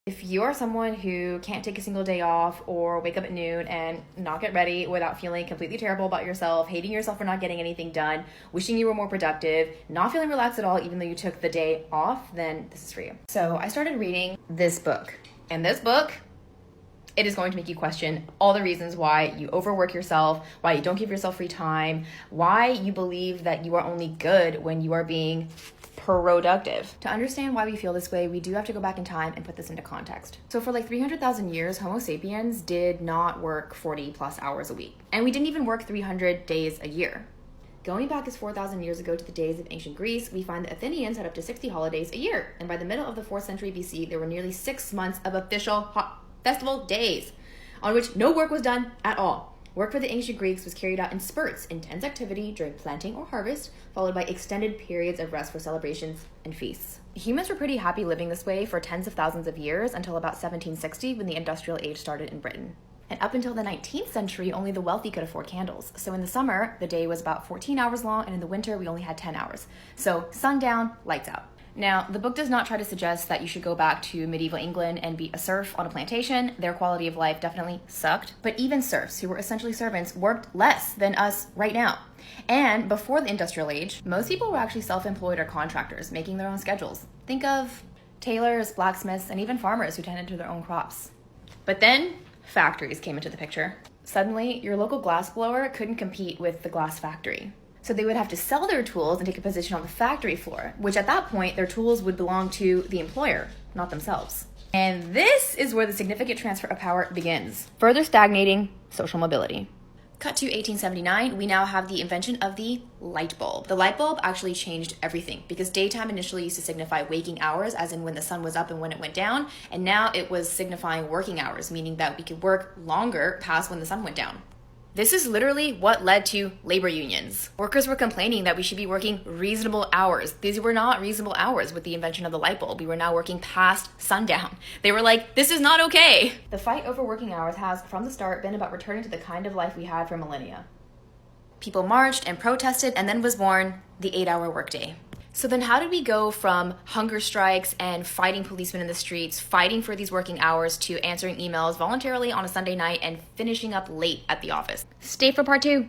If you're someone who can't take a single day off or wake up at noon and not get ready without feeling completely terrible about yourself, hating yourself for not getting anything done, wishing you were more productive, not feeling relaxed at all even though you took the day off, then this is for you. So I started reading this book. And this book, it is going to make you question all the reasons why you overwork yourself, why you don't give yourself free time, why you believe that you are only good when you are being productive. To understand why we feel this way, we do have to go back in time and put this into context. So for like 300,000 years, Homo sapiens did not work 40 plus hours a week. And we didn't even work 300 days a year. Going back as 4,000 years ago to the days of ancient Greece, we find the Athenians had up to 60 holidays a year. And by the middle of the 4th century BC, there were nearly 6 months of official festival days on which no work was done at all. Work for the ancient Greeks was carried out in spurts, intense activity during planting or harvest, followed by extended periods of rest for celebrations and feasts. Humans were pretty happy living this way for tens of thousands of years until about 1760 when the industrial age started in Britain. And up until the 19th century, only the wealthy could afford candles. So in the summer, the day was about 14 hours long, and in the winter, we only had 10 hours. So sundown, lights out. Now, the book does not try to suggest that you should go back to medieval England and be a serf on a plantation. Their quality of life definitely sucked. But even serfs, who were essentially servants, worked less than us right now. And before the industrial age, most people were actually self-employed or contractors, making their own schedules. Think of tailors, blacksmiths, and even farmers who tended to their own crops. But then, factories came into the picture. Suddenly, your local glassblower couldn't compete with the glass factory. So they would have to sell their tools and take a position on the factory floor, which at that point, their tools would belong to the employer, not themselves. And this is where the significant transfer of power begins, further stagnating social mobility. Cut to 1879, we now have the invention of the light bulb. The light bulb actually changed everything because daytime initially used to signify waking hours, as in when the sun was up and when it went down, and now it was signifying working hours, meaning that we could work longer past when the sun went down. This is literally what led to labor unions. Workers were complaining that we should be working reasonable hours. These were not reasonable hours with the invention of the light bulb. We were now working past sundown. They were like, this is not okay. The fight over working hours has, from the start, been about returning to the kind of life we had for millennia. People marched and protested, and then was born the 8-hour workday. So then how did we go from hunger strikes and fighting policemen in the streets, fighting for these working hours, to answering emails voluntarily on a Sunday night and finishing up late at the office? Stay for part 2.